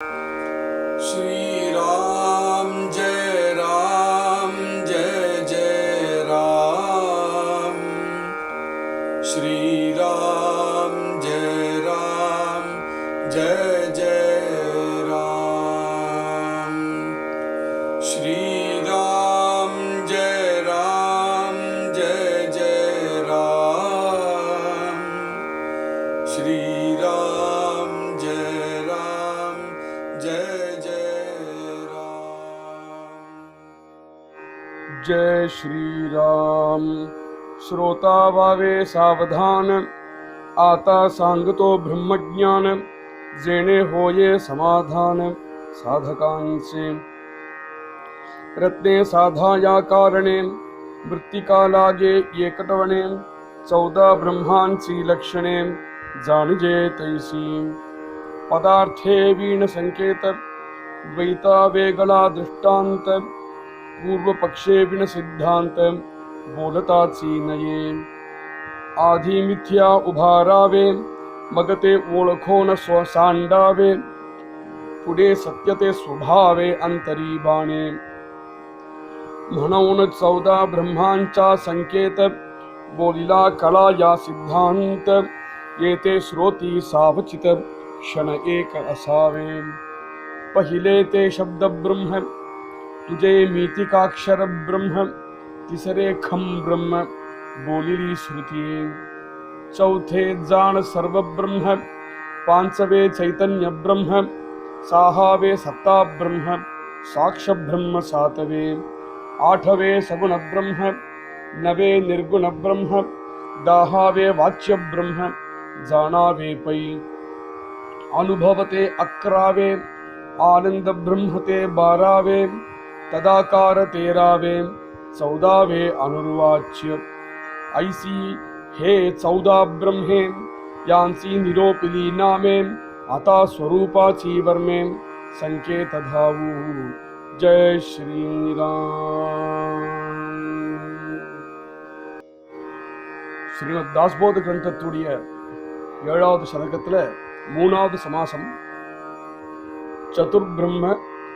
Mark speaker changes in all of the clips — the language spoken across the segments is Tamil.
Speaker 1: श्री राम जय जय राम। श्री राम जय जय राम। श्री राम जय जय राम। श्री राम जय जय राम। जय श्री राम। श्रोता भावे सावधान, आता सांगतो ब्रह्मज्ञान, जेणे होये समाधान साधकांचे। रत्ने साधाया कारणे, मृत्तिका लागे एकटवणे, 14 ब्रह्मांची लक्षणे जाणजे तैसी। पदार्थे वीण संकेत, द्वैता वेगळा दृष्टांत, पूर्व पक्षे विण सिद्धांत बोलताची नये। आधी मिथ्या उभारावे, मग ते ओळखोन सांडावे, पुढे सत्य ते स्वभावे अंतरी बाणे। म्हणून 14 ब्रह्मांचा संकेत, बोलिला कळा या सिद्धांत, येते श्रोती सावचित क्षण एक असावे। पहिले ते शब्द ब्रह्म, तुझे मीतिकाक्षर ब्रह्म, तिसरे खम ब्रह्म बोलिली श्रुती। चौथे जाण सर्व ब्रह्म, पांचवे चैतन्य ब्रह्म, सहावे सत्ता ब्रह्म साक्ष ब्रह्म सातवे। आठवे सगुण ब्रह्म, नवे निर्गुण ब्रह्म, 10वे वाच्य ब्रह्म जाणावे पै। अनुभवते 11वे, आनंद ब्रह्म ते 12वे, तदाकार 13वे, 14वे अनुर्वाच्य। ऐसी हे 14 ब्रह्मे, यांची निरोपिली नामे, आता स्वरूपाची वर्मे संकेत धावू। जय श्री राम। ஸ்ரீமத் தாஸ்போத கிரந்தத்துடைய 7வது சதகத்துல 3வது சமாசம்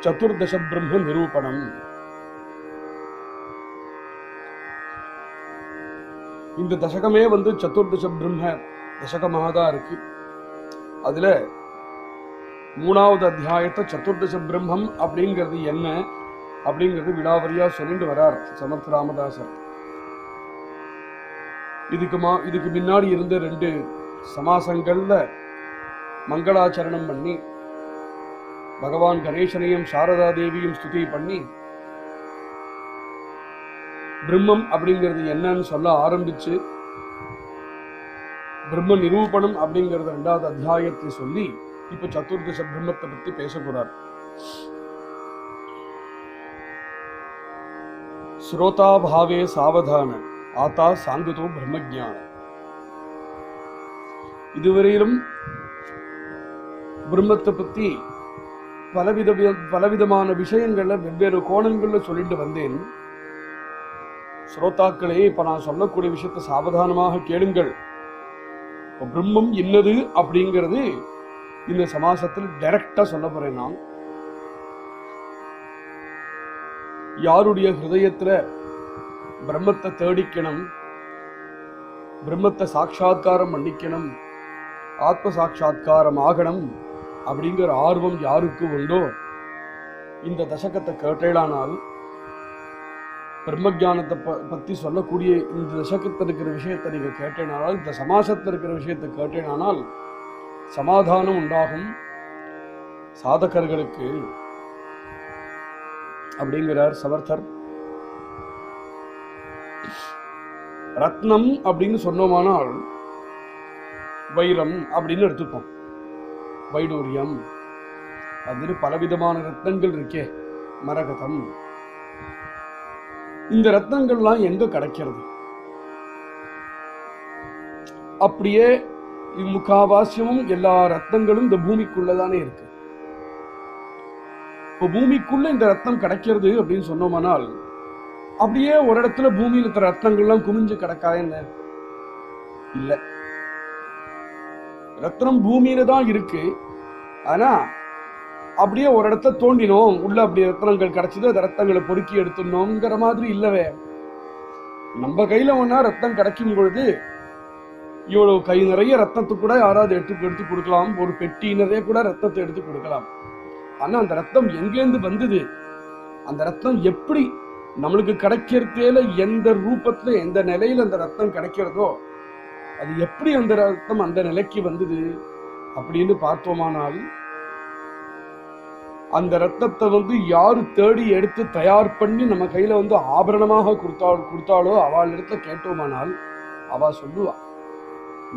Speaker 1: சதுர்தச பிரம்ம நிரூபணம். இந்த தசகமே சதுர்தச பிரம்ம தசகமாகதான் இருக்கு. அதுல 3வது அத்தியாயத்தை சதுர்தச பிரம்மம் அப்படிங்கிறது என்ன அப்படிங்கிறது விடாவரியா சொல்லிட்டு வரார் சமர்த்த ராமதாசர். இதுக்கு முன்னாடி இருந்த 2 சமாசங்கள்ல மங்களாச்சரணம் பண்ணி பகவான் கணேசனையும் சாரதா தேவியும் ஸ்துதி பண்ணி பிரம்மம் அப்படிங்கிறது என்னன்னு சொல்ல ஆரம்பிச்சு, பிரம்ம நிரூபணம் அப்படிங்கிறது 2வது அத்தியாயத்தை சொல்லி இப்ப சதுர்தச பிரம்மத்தை பத்தி பேச போறார். ஸ்ரோதா பாவே சாவதான, ஆதா சாங்குதோ பிரம்மஜான. இதுவரையிலும் பிரம்மத்தை பத்தி பலவிதமான விஷயங்கள்ல வெவ்வேறு கோணங்கள்ல சொல்லிட்டு வந்தேன். ஸ்ரோதாக்களே, இப்ப நான் சொல்லக்கூடிய விஷயத்தை சாவதானமாக கேளுங்கள். பிரம்மம் என்னது அப்படிங்கிறது இந்த சமாசத்தில் டைரக்டா சொல்ல போறேன். நான் யாருடைய ஹிருதயத்துல பிரம்மத்தை தேடிக்கணும், பிரம்மத்தை சாட்சா்காரம் பண்ணிக்கணும், ஆத்ம சாட்சா்காரம் ஆகணும் அப்படிங்கிற ஆர்வம் யாருக்கு உண்டோ, இந்த தசகத்தை கேட்டேளானால், பிரம்மஜானத்தை பத்தி சொல்லக்கூடிய இந்த தசகத்தில் இருக்கிற விஷயத்தை நீங்க கேட்டேனானால், இந்த சமாசத்தில் இருக்கிற விஷயத்தை கேட்டேனானால் சமாதானம் உண்டாகும் சாதகர்களுக்கு அப்படிங்கிறார் சமர்த்தர். ரத்னம் அப்படின்னு சொன்னோமானால் வைரம் அப்படின்னு எடுத்துப்போம். வைடூரியம், அது பலவிதமான ரத்னங்கள் இருக்கே, மரகதம். இந்த ரத்னங்கள்லாம் எங்க கிடைக்கிறது? அப்படியே முக்காவாசியமும் எல்லா ரத்னங்களும் இந்த பூமிக்குள்ளதானே இருக்கு. இப்போ பூமிக்குள்ள இந்த ரத்னம் கிடைக்கிறது அப்படின்னு சொன்னோமானால், அப்படியே ஒரு இடத்துல பூமியில இருக்கிற ரத்னங்கள்லாம் குமிஞ்சு கிடக்கா என்ன? இல்ல, ரத்னம் பூமியில தான் இருக்கு. ஆனா அப்படியே ஒரு இடத்த தோண்டினோம், உள்ள அப்படி ரத்னங்கள் கிடைச்சது, அந்த ரத்தங்களை பொறுக்கி எடுத்துனோங்கிற மாதிரி இல்லவே. நம்ம கையில ஒன்னா ரத்தம் கிடைக்கும் பொழுது இவ்வளவு கை நிறைய ரத்தத்தை கூட யாராவது எடுத்து கொடுக்கலாம், ஒரு பெட்டி நிறைய கூட ரத்தத்தை எடுத்து கொடுக்கலாம். ஆனா அந்த ரத்தம் எங்கேருந்து வந்தது, அந்த ரத்தம் எப்படி நம்மளுக்கு கிடைக்கிறதேல எந்த ரூபத்துல எந்த நிலையில அந்த ரத்தம் கிடைக்கிறதோ அது எப்படி அந்த ரத்தம் அந்த நிலைக்கு வந்தது அப்படின்னு பார்த்தோமானால், அந்த ரத்தத்தை யாரு தேடி எடுத்து தயார் பண்ணி நம்ம கையில ஆபரணமாக கொடுத்தாலோ அவள் இடத்துல கேட்டோமானால் அவ சொல்லுவா,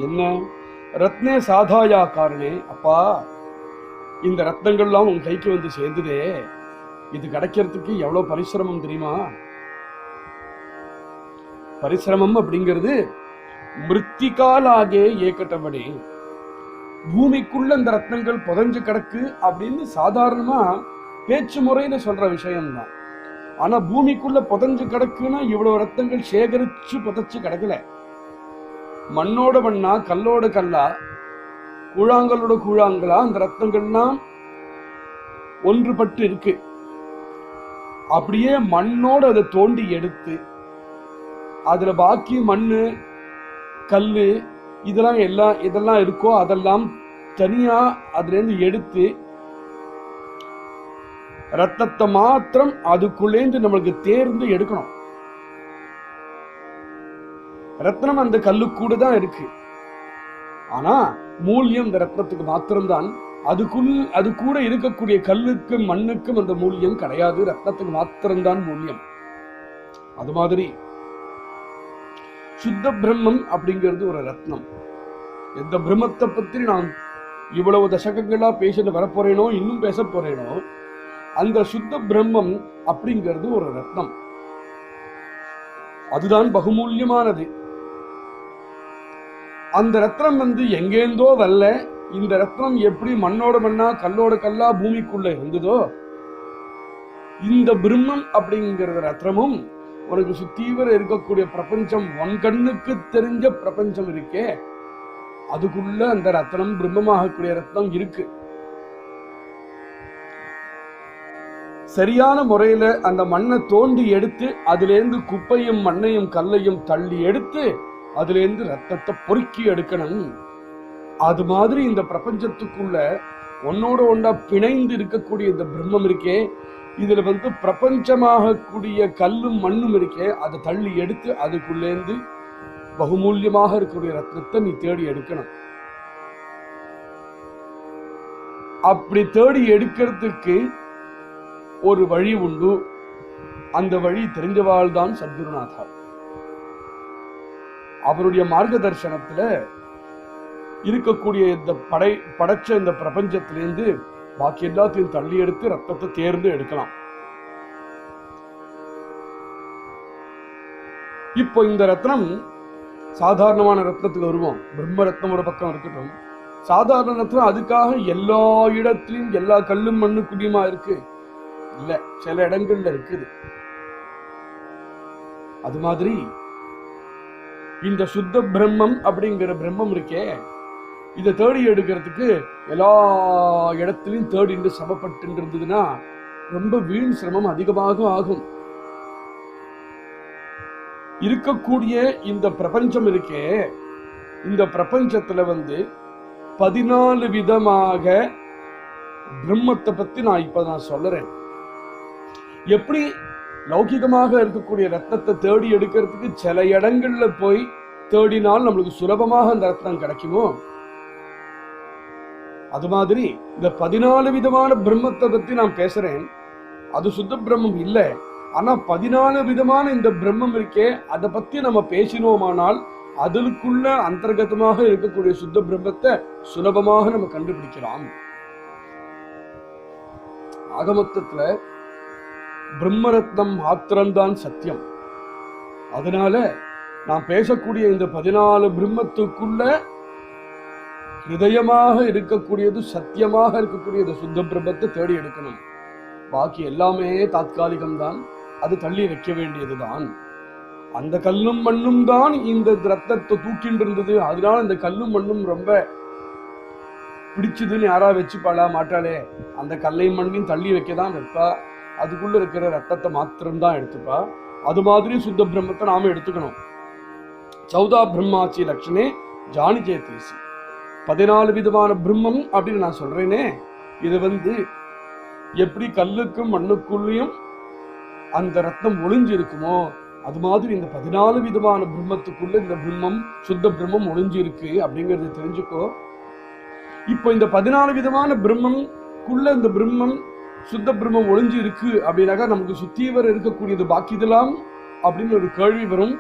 Speaker 1: என்ன ரத்னே சாதாயா காரணே, அப்பா இந்த ரத்னங்கள்லாம் உன் கைக்கு சேர்ந்ததே, இது கிடைக்கிறதுக்கு எவ்வளவு பரிசிரமம் தெரியுமா? பரிசிரமம் அப்படிங்கிறது மிருத்திகாலாகே ஏக்கட்டபடி, பூமிக்குள்ள இந்த ரத்னங்கள் புதஞ்சு கிடக்கு அப்படின்னு சாதாரணமா பேச்சு முறையில சொல்ற விஷயம்தான். ஆனா பூமிக்குள்ள புதஞ்சு கிடக்குன்னா இவ்வளவு ரத்தங்கள் சேகரிச்சு புதைச்சு கிடக்கல. மண்ணோட மண்ணா, கல்லோட கல்லா, கூழாங்கலோட கூழாங்கலா அந்த ரத்தங்கள்லாம் ஒன்றுபட்டு இருக்கு. அப்படியே மண்ணோட அதை தோண்டி எடுத்து அதுல பாக்கி மண்ணு கல்லு இதெல்லாம் இருக்கோ அதெல்லாம் தனியா அதுல இருந்து எடுத்து ரத்தத்தை மாத்திரம் அதுக்குள்ளேந்து நம்மளுக்கு தேர்ந்து எடுக்கணும். ரத்னம் அந்த கல்லு கூட தான் இருக்கு, ஆனா மூல்யம் இந்த ரத்னத்துக்கு மாத்திரம்தான். அது கூட இருக்கக்கூடிய கல்லுக்கும் மண்ணுக்கும் அந்த மூல்யம் கிடையாது, ரத்னத்துக்கு மாத்திரம்தான் மூல்யம். அது மாதிரி சுத்த பிரம்மம் அப்படிங்கிறது ஒரு ரத்னம். எந்த பிரம்மத்தை பத்தி நான் இவ்வளவு தசகங்களா பேசிட்டு வரப்போறேனோ, இன்னும் பேச போறேனோ, அந்த சுத்த பிரம்மம் அப்படிங்கிறது ஒரு ரத்னம். அதுதான் பகுமூல்யமானது. அந்த ரத்னம் எங்கேந்தோ வரல. இந்த ரத்னம் எப்படி மண்ணோட மண்ணா, கல்லோட கல்லா பூமிக்குள்ள இருந்ததோ, இந்த பிரம்மம் அப்படிங்கிற ரத்னமும் உனக்கு சுத்தீவர இருக்கக்கூடிய பிரபஞ்சம், உன் கண்ணுக்கு தெரிஞ்ச பிரபஞ்சம் இருக்கே, அதுக்குள்ள அந்த ரத்னம் பிரம்மமாகக்கூடிய ரத்னம் இருக்கு. சரியான முறையில அந்த மண்ணை தோண்டி எடுத்து அதுல இருந்து குப்பையும் மண்ணையும் கல்லையும் தள்ளி எடுத்து அதுல இருந்து ரத்தத்தை பொறுக்கி எடுக்கணும். அது மாதிரி இந்த பிரபஞ்சத்துக்குள்ள ஒன்னோட ஒன்றா பிணைந்து இருக்கக்கூடிய இந்த பிரம்மம் இருக்கே, இதுல பிரபஞ்சமாக கூடிய கல்லும் மண்ணும் இருக்கே, அதை தள்ளி எடுத்து அதுக்குள்ளேந்து பகுமூல்யமாக இருக்கக்கூடிய ரத்னத்தை நீ தேடி எடுக்கணும். அப்படி தேடி எடுக்கிறதுக்கு ஒரு வழி உண்டு. அந்த வழி தெரிஞ்சவாள் தான் சத்குருநாதா. அவருடைய மார்க்க தரிசனத்துல இருக்கக்கூடிய இந்த படைச்ச இந்த பிரபஞ்சத்திலிருந்து பாக்கி எல்லாத்தையும் தள்ளி எடுத்து ரத்தத்தை தேர்ந்து எடுக்கலாம். இப்போ இந்த ரத்னம் சாதாரணமான ரத்னத்துக்கு வருவோம். பிரம்ம ரத்னம் ஒரு பக்கம் இருக்கட்டும், சாதாரண ரத்னம் அதுக்காக எல்லா இடத்திலும் எல்லா கல்லும் மண்ணு குடியுமா இருக்கு இல்ல, சில இடங்கள்ல இருக்குது. அது மாதிரி இந்த சுத்த பிரம்மம் அப்படிங்கிற பிரம்மம் இருக்கே, இதை தேடி எடுக்கிறதுக்கு எல்லா இடத்திலையும் தேடிண்டு சமப்பட்டு இருந்ததுன்னா ரொம்ப வீண் சிரமம் அதிகமாக ஆகும். இருக்கக்கூடிய இந்த பிரபஞ்சம் இருக்கே, இந்த பிரபஞ்சத்துல 14 விதமாக பிரம்மத்தை பத்தி நான் சொல்றேன். எப்படி லௌகிகமாக இருக்கக்கூடிய ரத்னத்தை தேடி எடுக்கிறதுக்கு சில இடங்கள்ல போய் தேடினால் நம்மளுக்கு சுலபமாக அந்த ரத்னம் கிடைக்குமோ, அது மாதிரி இந்த 14 விதமான பிரம்மத்தை பத்தி நான் பேசுறேன். அது சுத்த பிரம்மம் இல்லை, ஆனா 14 விதமான இந்த பிரம்மம் இருக்கே, அதை பத்தி நம்ம பேசினோமானால் அதற்குள்ள அந்தர்கதமாக இருக்கக்கூடிய சுத்த பிரம்மத்தை சுலபமாக நம்ம கண்டுபிடிக்கலாம். ஆகமொத்தத்துல பிரம்மரத்னம் மாத்திரம்தான் சத்தியம். அதனால நாம் பேசக்கூடிய இந்த 14 பிரம்மத்துக்குள்ள ஹிருதயமாக இருக்கக்கூடியது, சத்தியமாக இருக்கக்கூடியது சுத்த பிரம்மத்தை தேடி எடுக்கணும். பாக்கி எல்லாமே தாத்காலிகம்தான், அது தள்ளி வைக்க வேண்டியதுதான். அந்த கல்லும் மண்ணும் தான் இந்த ரத்தத்தை தூக்கிட்டு இருந்தது. அதனால இந்த கல்லும் மண்ணும் ரொம்ப பிடிச்சதுன்னு யாரா வச்சுப்பாளா? மாட்டாளே. அந்த கல்லையும் மண்ணையும் தள்ளி வைக்கதான் வைப்பா. அதுக்குள்ள இருக்கிற ரத்தத்தை மாத்திரம்தான் எடுத்துப்பா. அது மாதிரி சுத்த பிரம்மத்தை நாம எடுத்துக்கணும். சௌதா பிரம்மாச்சி லட்சணே ஜானி ஜேதேசி. 14 விதமான பிரம்மம் அப்படின்னு நான் சொல்றேனே, இது எப்படி கல்லுக்கும் மண்ணுக்குள்ளேயும் அந்த ரத்தம் ஒளிஞ்சு இருக்குமோ அது மாதிரி இந்த 14 விதமான பிரம்மத்துக்குள்ள இந்த பிரம்மம் சுத்த பிரம்மம் ஒளிஞ்சு இருக்கு அப்படிங்கறது தெரிஞ்சுக்கோ. இப்போ இந்த 14 விதமான பிரம்மம்குள்ள இந்த பிரம்மம் சுத்த பிரம்மம் ஒளிஞ்சு இருக்கு அப்படின்னாக்கா நமக்கு சுத்தீவர் இருக்கக்கூடியது பாக்கிதெல்லாம் அப்படின்னு ஒரு கேள்வி வரும்.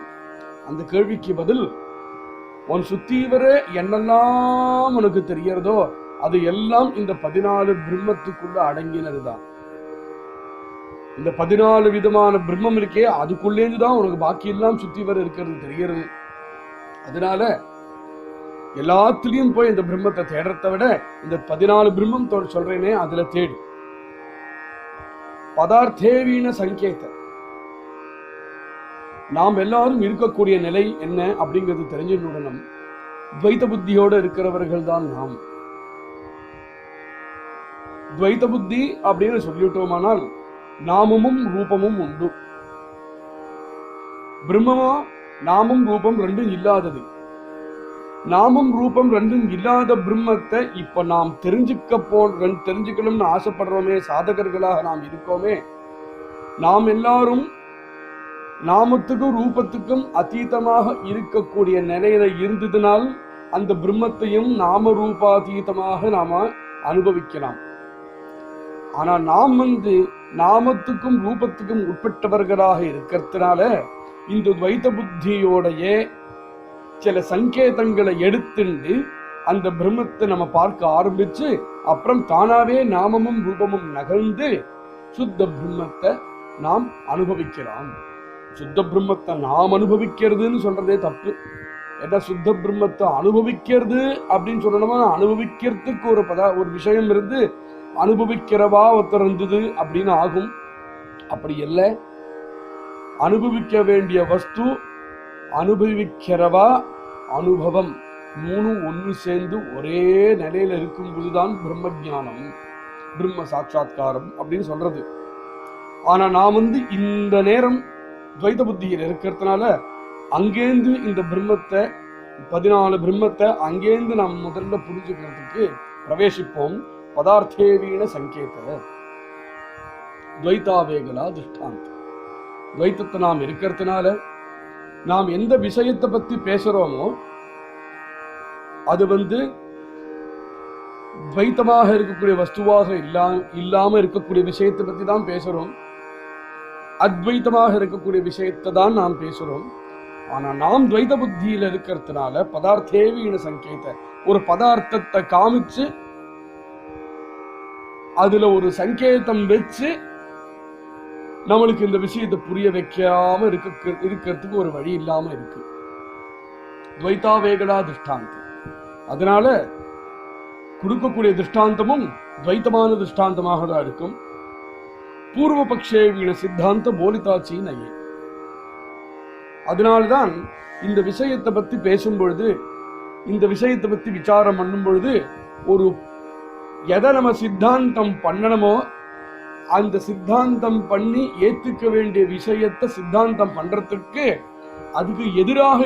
Speaker 1: அந்த கேள்விக்கு பதில், உன் சுத்தீவரே என்னெல்லாம் உனக்கு தெரியறதோ அது எல்லாம் இந்த 14 பிரம்மத்துக்குள்ள அடங்கினதுதான். இந்த 14 விதமான பிரம்மம் இருக்கே அதுக்குள்ளேருந்துதான் உனக்கு பாக்கி எல்லாம் சுத்தீவர் இருக்கிறது தெரியறது. அதனால எல்லாத்துலயும் போய் இந்த பிரம்மத்தை தேடுறத விட இந்த 14 பிரம்மம் சொல்றேனே அதுல தேடு. பதார்த்தேவீன சங்கேத, நாம் எல்லாரும் இருக்கக்கூடிய நிலை என்ன அப்படிங்கிறது தெரிஞ்சுடணும். துவைத புத்தியோட இருக்கிறவர்கள் தான் நாம். துவைத புத்தி அப்படின்னு சொல்லிவிட்டோமானால் நாமமும் ரூபமும் உண்டு. பிரம்மமா நாமம் ரூபம் ரெண்டும் இல்லாதது. நாமம் ரூபம் ரெண்டும் இல்லாத பிரம்மத்தை இப்ப நாம் தெரிஞ்சுக்கணும்னு ஆசைப்படுறோமே, சாதகர்களாக நாம் இருக்கோமே, நாம் எல்லாரும் நாமத்துக்கும் ரூபத்துக்கும் அதீதமாக இருக்கக்கூடிய நிலையில இருந்ததுனால் அந்த பிரம்மத்தையும் நாம ரூபாதீதமாக நாம அனுபவிக்கலாம். ஆனா நாம் நாமத்துக்கும் ரூபத்துக்கும் உட்பட்டவர்களாக இருக்கிறதுனால இந்த துவைத புத்தியோடைய சில சங்கேதங்களை எடுத்துண்டு அந்த பிரம்மத்தை நம்ம பார்க்க ஆரம்பிச்சு அப்புறம் தானாவே நாமமும் ரூபமும் நகர்ந்து சுத்த பிரம்மத்தை நாம் அனுபவிக்கலாம். சுத்த பிரம்மத்தை நாம் அனுபவிக்கிறதுன்னு சொல்றதே தப்பு. ஏன்னா சுத்த பிரம்மத்தை அனுபவிக்கிறது அப்படின்னு சொல்லணுமா, அனுபவிக்கிறதுக்கு ஒரு விஷயம் இருந்து அனுபவிக்கிறவா ஒருத்தர் இருந்தது அப்படின்னு ஆகும். அப்படி இல்லை. அனுபவிக்க வேண்டிய வஸ்து, அனுபவிக்கிறவா, அனுபவம் மூணும் ஒன்று சேர்ந்து ஒரே நிலையில இருக்கும்போதுதான் பிரம்ம ஞானம், பிரம்ம சாட்சா்காரம் அப்படின்னு சொல்றது. ஆனா நான் இந்த நேரம் துவைத புத்தியில் இருக்கிறதுனால அங்கேந்து இந்த பிரம்மத்தை 14 பிரம்மத்தை அங்கேந்து நாம் முதல்ல புரிஞ்சுக்கிறதுக்கு பிரவேசிப்போம். பதார்த்தேவீன சங்கேத துவைதாவேகலா திருஷ்டாந்த. துவைத்தத்தை நாம் இருக்கிறதுனால நாம் எந்த விஷயத்தை பத்தி பேசுறோமோ அது துவைத்தமாக இருக்கக்கூடிய வஸ்துவாக இல்லாம இருக்கக்கூடிய விஷயத்தை பத்தி தான் பேசுறோம். அத்வைத்தமாக இருக்கக்கூடிய விஷயத்தை தான் நாம் பேசுறோம். ஆனா நாம் துவைத புத்தியில இருக்கிறதுனால பதார்த்தேவீன சங்கேத, ஒரு பதார்த்தத்தை காமிச்சு அதுல ஒரு சங்கேதம் வச்சு நம்மளுக்கு இந்த விஷயத்தை புரிய வைக்காம இருக்கிறதுக்கு ஒரு வழி இல்லாம இருக்கு. துவைதாவேகலா திருஷ்டாந்தம். அதனால கொடுக்கக்கூடிய திருஷ்டாந்தமும் துவைத்தமான திருஷ்டாந்தமாக தான் இருக்கும். பூர்வபக்ஷே வீண சித்தாந்த போலிதாச்சி நையே. அதனால்தான் இந்த விஷயத்தை பத்தி பேசும் பொழுது, இந்த விஷயத்தை பத்தி விசாரம் பண்ணும் பொழுது, ஒரு எதை நம்ம சித்தாந்தம் பண்ணணுமோ அந்த சித்தாந்தம் பண்ணி ஏத்துக்க வேண்டிய விஷயத்தை சித்தாந்தம் பண்றதுக்கு அதுக்கு எதிராக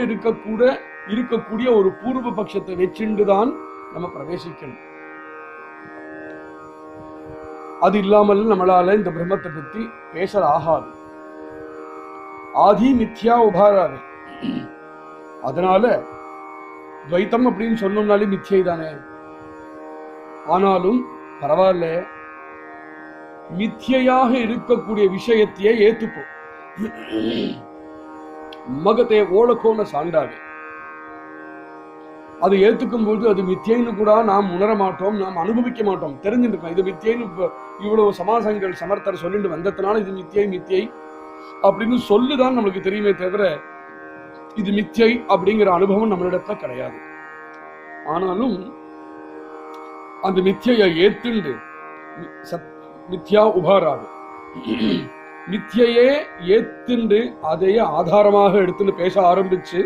Speaker 1: இருக்கக்கூடிய ஒரு பூர்வ பட்சத்தை வச்சுண்டுதான் நம்ம பிரவேசிக்கணும். அது இல்லாமல் நம்மளால இந்த பிரம்மத்தை பத்தி பேச ஆகாது. ஆதி மித்யா உபாராது. அதனால துவைத்தம் அப்படின்னு சொன்னோம்னாலே மித்யை தானே. ஆனாலும் பரவாயில்ல, மித்யாக இருக்கக்கூடிய விஷயத்தையே ஏத்துப்போம். மகத்தை ஓலக்கோன சாண்டாவே அது ஏத்துக்கும் போது அது மித்யைன்னு கூட நாம் உணர மாட்டோம், நாம் அனுபவிக்க மாட்டோம். தெரிஞ்சுருக்கோம் இது மித்யைன்னு. இவ்வளவு சமாசங்கள் சமர்த்தர் சொல்லிட்டு வந்ததுனால இது மித்யை அப்படின்னு சொல்லுதான் நம்மளுக்கு தெரியுமே தவிர இது மித்யை அப்படிங்கிற அனுபவம் நம்மளிடத்துல கிடையாது. ஆனாலும் அந்த மித்யை ஏத்துண்டு மித்யா உபாராது, மித்யையே ஏத்துண்டு அதையே ஆதாரமாக எடுத்துன்னு பேச ஆரம்பிச்சு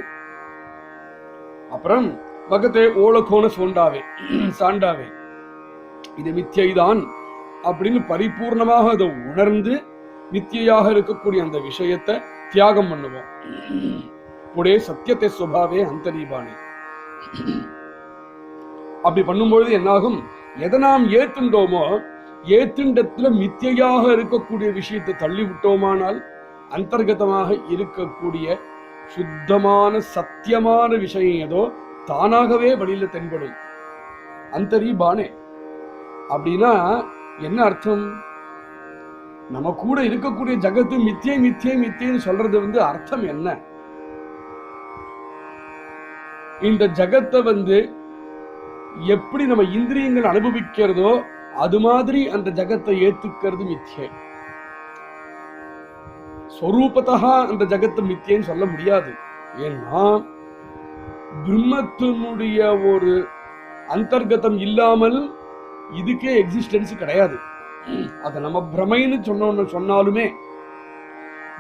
Speaker 1: அப்புறம் பகத்தே ஓலக்கோன சாண்டாவே இது மித்தியைதான் அப்படின்னு பரிபூர்ணமாக அதை உணர்ந்து மித்தியாக இருக்கக்கூடிய அந்த விஷயத்தை தியாகம் பண்ணுவோம். புடே சத்தியத்தை சுபாவே அந்தரீபானே. அப்படி பண்ணும்பொழுது என்னாகும், எதை நாம் ஏத்துண்டோமோ ஏத்துண்டத்துல மித்தியாக இருக்கக்கூடிய விஷயத்தை தள்ளி விட்டோமானால் அந்தர்கதமாக இருக்கக்கூடிய சுத்தமான சத்தியமான விஷயம் ஏதோ தானாகவே வழியில தென்படும். அந்தரீபானே அப்படின்னா என்ன அர்த்தம்? நம்ம கூட இருக்கக்கூடிய ஜகத்து மித்தியை மித்தியை மித்தியன்னு சொல்றது அர்த்தம் என்ன? இந்த ஜகத்தை எப்படி நம்ம இந்திரியங்கள் அனுபவிக்கிறதோ அது மாதிரி அந்த ஜகத்தை ஏத்துக்கிறது மித்தியை. ஸ்வரூபத்தா அந்த ஜகத்து மித்தியன்னு சொல்ல முடியாது. ஏன்னா பிரம்மத்தினுடைய ஒரு அந்தர்கதம் இல்லாமல் இதுக்கே எக்ஸிஸ்டன்ஸ் கிடையாது. அத நம்ம பிரமைன்னு சொன்னாலுமே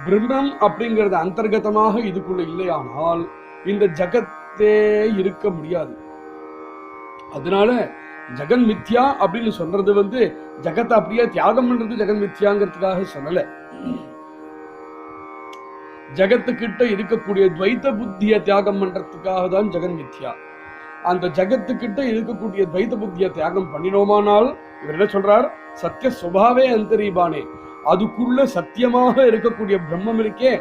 Speaker 1: பிரம்மம் அப்படிங்கிறது அந்தர்கதமாக இதுக்குள்ள இல்லையானால் இந்த ஜகத்தே இருக்க முடியாது. அதனால ஜெகன் மித்யா அப்படின்னு சொல்றது ஜகத்தை அப்படியே தியாகம் பண்றது ஜெகன் மித்யாங்கிறதுக்காக சொல்லல. ஜகத்துக்கிட்ட இருக்கக்கூடிய துவைத்த புத்திய தியாகம் பண்றதுக்காக தான் ஜெகன் மித்யா. அந்த ஜகத்துக்கிட்ட இருக்கக்கூடிய துவைத்த புத்திய தியாகம் பண்ணினோமானால் இவர் என்ன சொல்றார்? சத்திய சுபாவே அந்தரீபானே. அதுக்குள்ள சத்தியமாக இருக்கக்கூடிய பிரம்மம் இருக்கே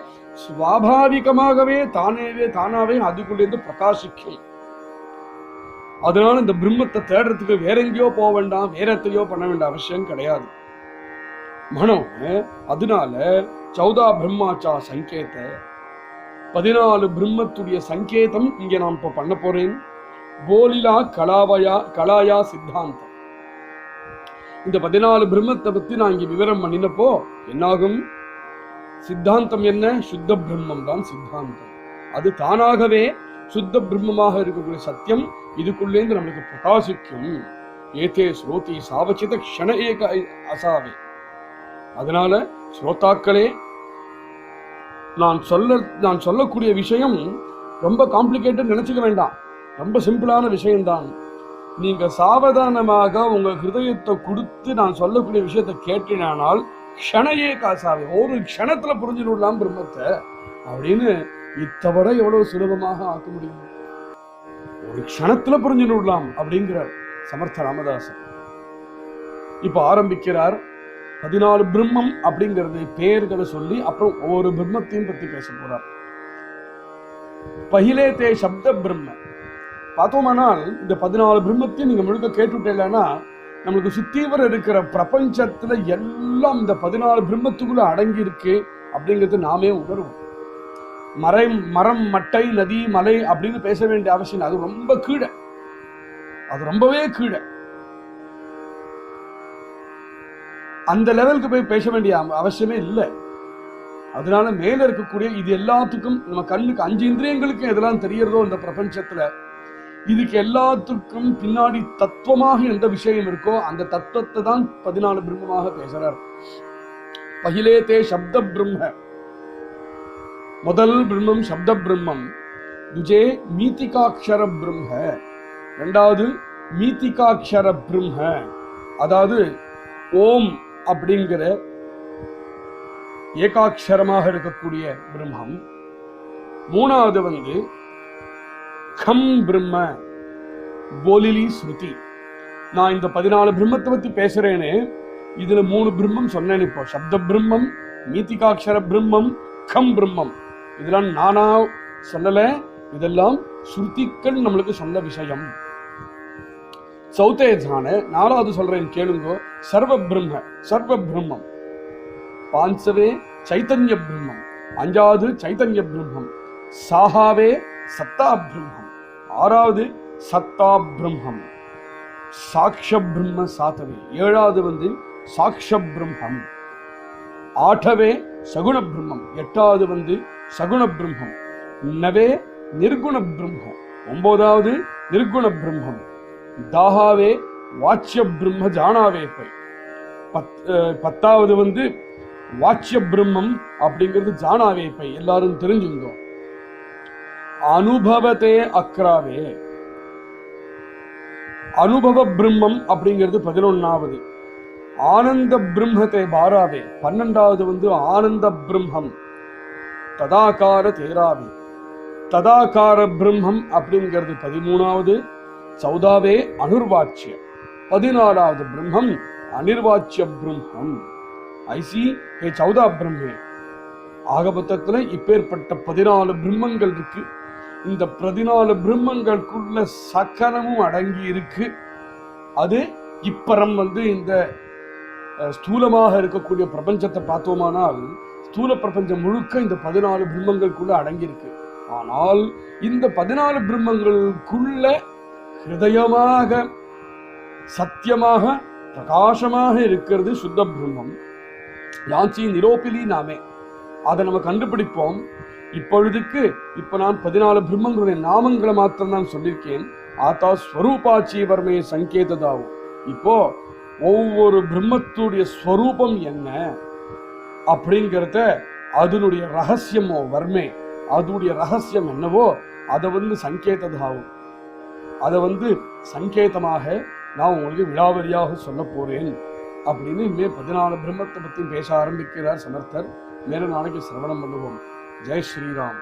Speaker 1: சுவாபாவிகமாகவே தானாவே அதுக்குள்ள இருந்து பிரகாசிக்கும். அதனால இந்த பிரம்மத்தை தேடுறதுக்கு வேற எங்கேயோ போக வேண்டாம், வேற எத்தையோ பண்ண வேண்டிய அவசியம் கிடையாது. மனம் அதனால 14 பிரம்மாச்சா சங்கேத 14 பிரம்மத்துடைய சங்கேதம் இங்க நான் இப்ப பண்ண போறேன். போலிலா கலாயா சித்தாந்தம். இந்த 14 பிரம்மத்தை பத்தி நான் இங்க விவரம் பண்ணினப்போ என்னாகும்? சித்தாந்தம் என்ன? சுத்த பிரம்மம் தான் சித்தாந்தம். அது தானாகவே சுத்த பிரம்மமாக இருக்கக்கூடிய சத்தியம் இதுக்குள்ளேந்து நம்மளுக்கு பிரகாசிக்கும். ஏதே ஸ்ரோதி சாவச்சித க்ஷண ஏக அசாவே. அதனால ஸ்ரோதாக்களே, நான் சொல்லக்கூடிய விஷயம் ரொம்ப காம்ப்ளிகேட்டட் நினைச்சுக்க வேண்டாம். ரொம்ப சிம்பிளான விஷயம்தான். நீங்க சாவதானமாக உங்க ஹிருதயத்தை கொடுத்து நான் சொல்லக்கூடிய விஷயத்தை கேட்டினால் க்ஷணையே காசாவே, ஒரு க்ஷணத்துல புரிஞ்சுடலாம் பிரம்மத்தை அப்படின்னு. இத்தவிட எவ்வளவு சுலபமாக ஆக்க முடியும்? ஒரு க்ஷணத்துல புரிஞ்சுடலாம் அப்படிங்கிறார் சமர்த்த ராமதாசன். இப்ப ஆரம்பிக்கிறார் 14 பிரம்மம் அப்படிங்கிறது பேர்களை சொல்லி அப்புறம் ஒவ்வொரு பிரம்மத்தையும் பத்தி பேச போறார். பகிலே தே சப்த பிரம்ம. பார்த்தோமானால் இந்த 14 பிரம்மத்தையும் நீங்க முழுக்க கேட்டுட்டேன்னா நம்மளுக்கு சுத்தீவர இருக்கிற பிரபஞ்சத்துல எல்லாம் இந்த 14 பிரம்மத்துக்குள்ள அடங்கி இருக்கு அப்படிங்கிறது நாமே உணர்வோம். மரம் மட்டை நதி மலை அப்படின்னு பேச வேண்டிய அவசியம். அது ரொம்ப கீழே, அது ரொம்பவே கீழே. அந்த லெவலுக்கு போய் பேச வேண்டிய அவசியமே இல்லை. அதனால மேல இருக்கக்கூடிய இது எல்லாத்துக்கும் நம்ம கண்ணுக்கு 5 இந்திரியங்களுக்கு எதெல்லாம் தெரியறதோ இந்த பிரபஞ்சத்துல இதுக்கு எல்லாத்துக்கும் பின்னாடி தத்துவமாக எந்த விஷயம் இருக்கோ அந்த தத்துவத்தை தான் 14 பிரம்மமாக பேசுறார். பகிலே தே சப்த பிரம்ம. முதல் பிரம்மம் சப்த பிரம்மம். துஜே மீதிகாட்சர பிரம்ம. இரண்டாவது மீதிகாட்சர பிரம்ம, அதாவது ஓம் அப்படிங்கிற ஏகாட்சரமாக இருக்கக்கூடிய பிரம்மம். மூணாவது கம் பிரம்ம போலிலி ஸ்ருதி. நான் இந்த 14 பிரம்மத்தை பத்தி பேசுறேன்னு இதுல 3 பிரம்மம் சொன்னேன். இப்போ சப்த பிரம்மம், மீதிகாட்சர பிரம்மம், கம் பிரம்மம். இதெல்லாம் நானா சொல்லல, இதெல்லாம் ஸ்ருதிகள் நம்மளுக்கு சொன்ன விஷயம். சௌத்தேஜான 4வது சொல்றேன் கேளுங்கோ. சர்வ பிரம்மம். 5வே சைத்தன்ய பிரம்மம். 5வது சைத்தன்ய பிரம்மம். சாகாவே சத்தா பிரம்மம். 6வது சத்தா பிரம்மம். சாக்ஷ பிரம்ம 7வே. 7வது சாக்ஷ பிரம்மம். 8வே சகுண பிரம்மம். 8வது சகுண பிரம்மம். 9வே நிர்குண பிரம்மம். 9வது நிர்குண பிரம்மம். 10வே வாச்சிய பிரம்ம ஜானாவே. 10வது வாச்சிய பிரம்மம் அப்படிங்கிறது ஜானாவே. எல்லாரும் தெரிஞ்சுங்க. அனுபவத்தே அக்ராவே. அனுபவ பிரம்மம் அப்படிங்கிறது 11வது. ஆனந்த பிரம்மத்தை 12வே. 12வது ஆனந்த பிரம்மம் ததாகார தேராவே. ததாகார பிரம்மம் அப்படிங்கிறது 13வது. 14வே அனுர்வாச்சிய. 14வது பிரம்மம் அனிர்வாச்சிய பிரம்மம். ஐசி ஹே 14 பிரம்மே. ஆகமொத்தத்துல இப்பேற்பட்ட 14 பிரம்மங்கள் இருக்கு. இந்த 14 பிரம்மங்களுக்குள்ள சக்கரமும் அடங்கி இருக்கு. அது இப்பறம் இந்த ஸ்தூலமாக இருக்கக்கூடிய பிரபஞ்சத்தை பார்த்தோமானால் ஸ்தூல பிரபஞ்சம் முழுக்க இந்த 14 பிரம்மங்களுக்குள்ள அடங்கி இருக்கு. ஆனால் இந்த 14 பிரம்மங்களுக்குள்ள ஹிருதயமாக சத்தியமாக பிரகாசமாக இருக்கிறது சுத்த பிரம்மம். யாச்சி நிரோபிலி நாமே. அதை நம்ம கண்டுபிடிப்போம். இப்பொழுதுக்கு நான் 14 பிரம்மங்களுடைய நாமங்களை மாத்திரம் நான் சொல்லியிருக்கேன். ஆத்தா ஸ்வரூபாச்சி வர்மே சங்கேததாவும். இப்போ ஒவ்வொரு பிரம்மத்துடைய ஸ்வரூபம் என்ன அப்படிங்கிறத அதனுடைய ரகசியமோ வர்மே அதனுடைய ரகசியம் என்னவோ அதை சங்கேததாவும் அதை சங்கேதமாக நான் உங்களுக்கு விழாவரியாக சொல்ல போறேன் அப்படின்னு இனிமே 14 பிரம்மத்தை பத்தி பேச ஆரம்பிக்கிறார் சமர்த்தர். மேலும் நாளைக்கு சிரவணம் பண்ணுவோம். ஜெய் ஸ்ரீராம்.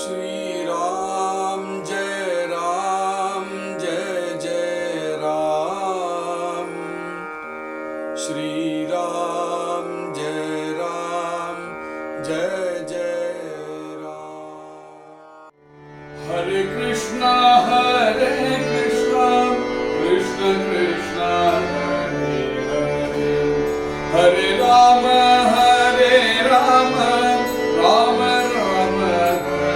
Speaker 2: ஸ்ரீராம் ஜெய ராம் ஜெய ஜெய ராம். ஸ்ரீராம் ஜெய ராம் ஜெய ஜெய ராம். ஹரே கிருஷ்ணா ஹரே கிருஷ்ணா கிருஷ்ண கிருஷ்ணா ஹரே ஹரே. ஹரே ராம ஹரே ராம ராம ராம ஹரே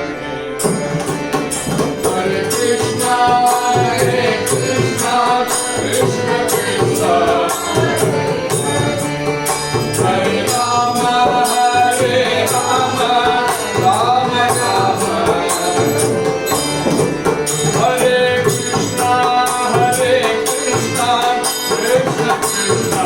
Speaker 2: ஹரே. கிருஷ்ணா ஹரே கிருஷ்ணா கிருஷ்ண கிருஷ்ணா ஹரே ராம ஹரே ராம ராம ராம ஹரே. கிருஷ்ணா ஹரே கிருஷ்ணா கிருஷ்ண கிருஷ்ணா